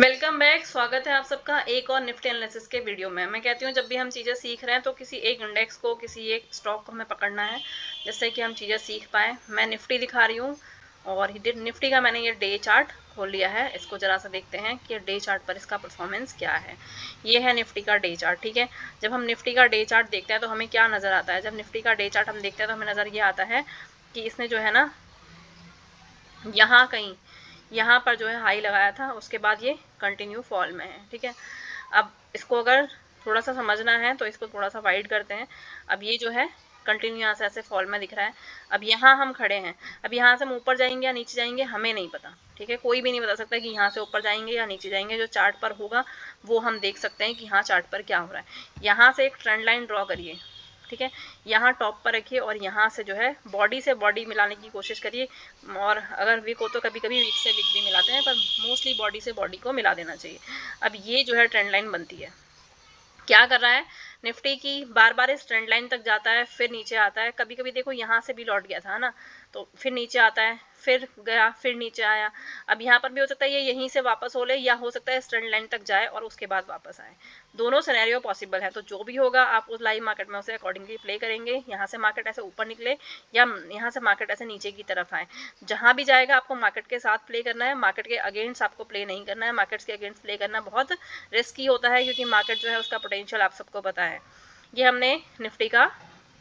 Welcome back. स्वागत है आप सबका एक और निफ्टी एनालिसिस के वीडियो में। मैं कहती हूँ जब भी हम चीज़ें सीख रहे हैं तो किसी एक इंडेक्स को, किसी एक स्टॉक को हमें पकड़ना है जिससे कि हम चीज़ें सीख पाएँ। मैं निफ्टी दिखा रही हूँ और निफ्टी का मैंने ये डे चार्ट खोल लिया है। इसको जरा सा देखते हैं कि डे चार्ट पर इसका परफॉर्मेंस क्या है। ये है निफ्टी का डे चार्ट, ठीक है। जब हम निफ्टी का डे चार्ट देखते हैं तो हमें क्या नज़र आता है। जब निफ्टी का डे चार्ट हम देखते हैं तो हमें नज़र ये आता है कि इसने जो है ना यहाँ कहीं यहाँ पर जो है हाई लगाया था, उसके बाद ये कंटिन्यू फॉल में है, ठीक है। अब इसको अगर थोड़ा सा समझना है तो इसको थोड़ा सा वाइड करते हैं। अब ये जो है कंटिन्यू यहाँ से ऐसे फॉल में दिख रहा है। अब यहाँ हम खड़े हैं, अब यहाँ से हम ऊपर जाएंगे या नीचे जाएंगे हमें नहीं पता, ठीक है। कोई भी नहीं बता सकता कि यहाँ से ऊपर जाएंगे या नीचे जाएंगे। जो चार्ट पर होगा वो हम देख सकते हैं कि हाँ चार्ट पर क्या हो रहा है। यहाँ से एक ट्रेंड लाइन ड्रॉ करिए, ठीक है। यहाँ टॉप पर रखिए और यहाँ से जो है बॉडी से बॉडी मिलाने की कोशिश करिए। और अगर वीक हो तो कभी कभी वीक से वीक भी मिलाते हैं, पर मोस्टली बॉडी से बॉडी को मिला देना चाहिए। अब ये जो है ट्रेंड लाइन बनती है। क्या कर रहा है निफ्टी की, बार बार इस ट्रेंड लाइन तक जाता है, फिर नीचे आता है। कभी कभी देखो यहाँ से भी लौट गया था ना, तो फिर नीचे आता है, फिर गया, फिर नीचे आया। अब यहाँ पर भी हो सकता है ये यहीं से वापस हो ले, या हो सकता है इस ट्रेंड लाइन तक जाए और उसके बाद वापस आए। दोनों सिनेरियो पॉसिबल है। तो जो भी होगा आप उस लाइव मार्केट में उसे अकॉर्डिंगली प्ले करेंगे। यहाँ से मार्केट ऐसे ऊपर निकले या यहाँ से मार्केट ऐसे नीचे की तरफ आए, जहाँ भी जाएगा आपको मार्केट के साथ प्ले करना है। मार्केट के अगेंस्ट आपको प्ले नहीं करना है। मार्केट्स के अगेंस्ट प्ले करना बहुत रिस्की होता है, क्योंकि मार्केट जो है उसका पोटेंशियल आप सबको पता है। ये हमने निफ्टी का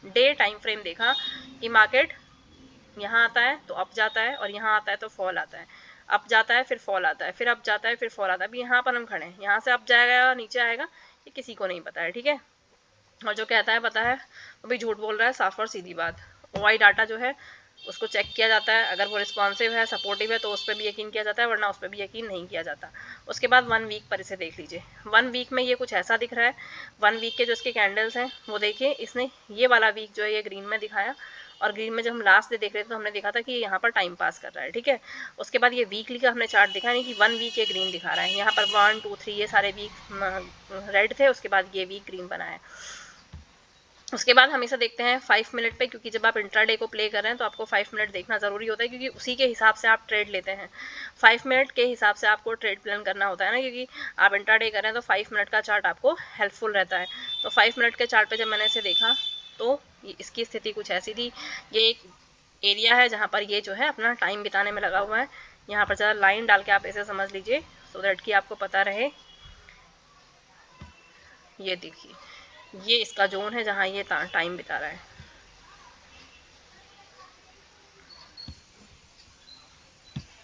डे टाइम फ्रेम देखा कि मार्केट यहाँ आता है तो अप जाता है, और यहाँ आता है तो फॉल आता है। अप जाता है फिर फॉल आता है, फिर अप जाता है फिर फॉल आता है। अभी यहाँ पर हम खड़े हैं, यहाँ से अप जाएगा नीचे आएगा ये किसी को नहीं पता है, ठीक है। और जो कहता है पता है वो भी झूठ बोल रहा है, साफ और सीधी बात। ओआई डाटा जो है उसको चेक किया जाता है, अगर वो रिस्पॉन्सिव है, सपोर्टिव है तो उस पर भी यकीन किया जाता है, वरना उस पर भी यकीन नहीं किया जाता। उसके बाद 1 वीक पर इसे देख लीजिए। 1 वीक में ये कुछ ऐसा दिख रहा है। 1 वीक के जो इसके कैंडल्स हैं वो देखिए, इसने ये वाला वीक जो है ये ग्रीन में दिखाया, और ग्रीन में जब हम लास्ट डे देख रहे थे तो हमने देखा था कि यहाँ पर टाइम पास कर रहा है, ठीक है। उसके बाद ये वीकली का हमने चार्ट दिखा, नहीं कि 1 वीक ये ग्रीन दिखा रहा है। यहाँ पर 1 2 3 ये सारे वीक रेड थे, उसके बाद ये वीक ग्रीन बना है। उसके बाद हमेशा देखते हैं 5 मिनट पे, क्योंकि जब आप इंट्राडे को प्ले कर रहे हैं तो आपको 5 मिनट देखना ज़रूरी होता है, क्योंकि उसी के हिसाब से आप ट्रेड लेते हैं। 5 मिनट के हिसाब से आपको ट्रेड प्लान करना होता है ना, क्योंकि आप इंट्राडे कर रहे हैं तो 5 मिनट का चार्ट आपको हेल्पफुल रहता है। तो 5 मिनट के चार्ट पे जब मैंने इसे देखा तो इसकी स्थिति कुछ ऐसी थी। ये एक एरिया है जहाँ पर ये जो है अपना टाइम बिताने में लगा हुआ है। यहाँ पर ज़रा लाइन डाल के आप इसे समझ लीजिए, सो दैट कि आपको पता रहे। ये देखिए, ये इसका जोन है जहाँ ये टाइम बिता रहा है।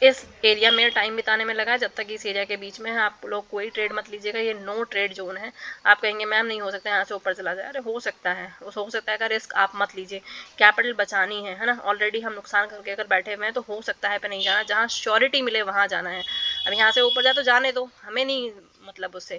इस एरिया में टाइम बिताने में लगा है। जब तक इस एरिया के बीच में है आप लोग कोई ट्रेड मत लीजिएगा, ये नो ट्रेड जोन है। आप कहेंगे मैम नहीं हो सकता यहाँ से ऊपर चला जाए, अरे हो सकता है, हो सकता है का रिस्क आप मत लीजिए। कैपिटल बचानी है ना। ऑलरेडी हम नुकसान करके अगर बैठे हुए हैं तो हो सकता है पे नहीं जाना, जहाँ श्योरिटी मिले वहाँ जाना है। अब यहाँ से ऊपर जाए तो जाने दो, हमें नहीं मतलब उससे,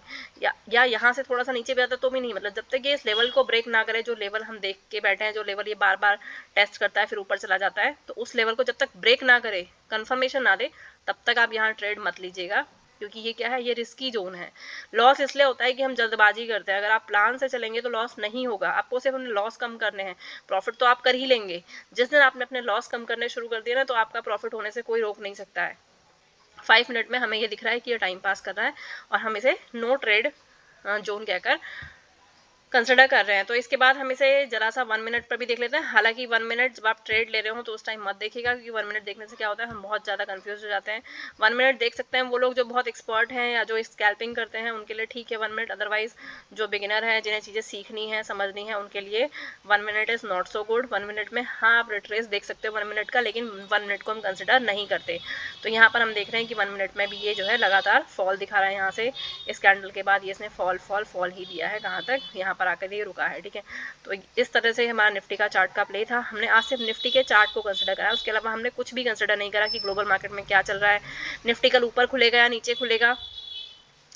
या यहाँ से थोड़ा सा नीचे भी आता तो भी नहीं मतलब, जब तक ये इस लेवल को ब्रेक ना करे, जो लेवल हम देख के बैठे हैं, जो लेवल ये बार बार टेस्ट करता है फिर ऊपर चला जाता है, तो उस लेवल को जब तक ब्रेक ना करे, कंफर्मेशन ना दे, तब तक आप यहाँ ट्रेड मत लीजिएगा। क्योंकि ये क्या है, ये रिस्की जोन है। लॉस इसलिए होता है कि हम जल्दबाजी करते हैं। अगर आप प्लान से चलेंगे तो लॉस नहीं होगा, आपको सिर्फ अपने लॉस कम करने हैं। प्रॉफिट तो आप कर ही लेंगे। जिस दिन आपने अपने लॉस कम करने शुरू कर दिए ना, तो आपका प्रॉफिट होने से कोई रोक नहीं सकता है। 5 मिनट में हमें ये दिख रहा है कि ये टाइम पास कर रहा है, और हम इसे नो ट्रेड जोन कहकर कंसिडर कर रहे हैं। तो इसके बाद हम इसे जरा सा 1 मिनट पर भी देख लेते हैं। हालांकि 1 मिनट जब आप ट्रेड ले रहे हो तो उस टाइम मत देखिएगा, क्योंकि 1 मिनट देखने से क्या होता है, हम बहुत ज़्यादा कंफ्यूज हो जाते हैं। 1 मिनट देख सकते हैं वो लोग जो बहुत एक्सपर्ट हैं या जो स्कैल्पिंग करते हैं उनके लिए ठीक है 1 मिनट। अदरवाइज जो बिगिनर है, जिन्हें चीज़ें सीखनी है, समझनी है, उनके लिए 1 minute is not so good. 1 minute में हाँ आप रिट्रेस देख सकते हो 1 मिनट का, लेकिन 1 मिनट को हम कंसिडर नहीं करते। तो यहाँ पर हम देख रहे हैं कि 1 मिनट में भी ये जो है लगातार फॉल दिखा रहा है। यहाँ से इस कैंडल के बाद ये इसने फॉल ही दिया है, कहाँ तक, यहाँ पर आकर ये रुका है, ठीक है। तो इस तरह से हमारा निफ्टी का चार्ट का प्ले था। हमने आज सिर्फ निफ्टी के चार्ट को कंसिडर करा, उसके अलावा हमने कुछ भी कंसिडर नहीं करा कि ग्लोबल मार्केट में क्या चल रहा है, निफ्टी कल ऊपर खुलेगा या नीचे खुलेगा,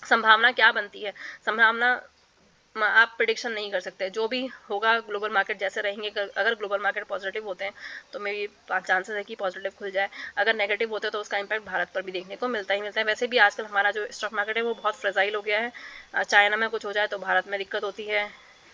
संभावना क्या बनती है। संभावना आप प्रिडिक्शन नहीं कर सकते। जो भी होगा ग्लोबल मार्केट जैसे रहेंगे, अगर ग्लोबल मार्केट पॉजिटिव होते हैं तो मे भी चांसेस है कि पॉजिटिव खुल जाए। अगर नेगेटिव होते हैं तो उसका इम्पैक्ट भारत पर भी देखने को मिलता ही मिलता है। वैसे भी आजकल हमारा जो स्टॉक मार्केट है वो बहुत फ्रेजाइल हो गया है। चाइना में कुछ हो जाए तो भारत में दिक्कत होती है,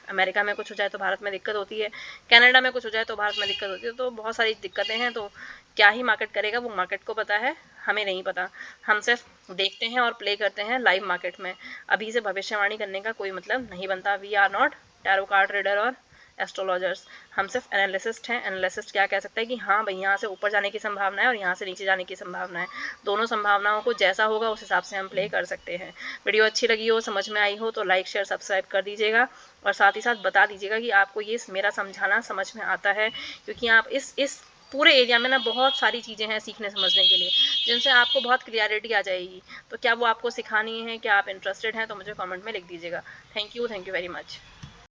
अमेरिका में कुछ हो जाए तो भारत में दिक्कत होती है, कनाडा में कुछ हो जाए तो भारत में दिक्कत होती है। तो बहुत सारी दिक्कतें हैं। तो क्या ही मार्केट करेगा वो मार्केट को पता है। हमें नहीं पता। हम सिर्फ देखते हैं और प्ले करते हैं लाइव मार्केट में। अभी से भविष्यवाणी करने का कोई मतलब नहीं बनता। We are not tarot card reader और एस्ट्रोलॉजर्स। हम सिर्फ एनालिसिस्ट हैं। एनालिसिस्ट क्या कह सकता है कि हाँ भाई यहाँ से ऊपर जाने की संभावना है और यहाँ से नीचे जाने की संभावना है। दोनों संभावनाओं को जैसा होगा उस हिसाब से हम प्ले कर सकते हैं। वीडियो अच्छी लगी हो, समझ में आई हो तो लाइक शेयर सब्सक्राइब कर दीजिएगा और साथ ही साथ बता दीजिएगा कि आपको ये मेरा समझाना समझ में आता है, क्योंकि आप इस पूरे एरिया में ना बहुत सारी चीज़ें हैं सीखने समझने के लिए, जिनसे आपको बहुत क्लियरिटी आ जाएगी। तो क्या वो आपको सिखानी है, क्या आप इंटरेस्टेड हैं, तो मुझे कमेंट में लिख दीजिएगा। Thank you very much.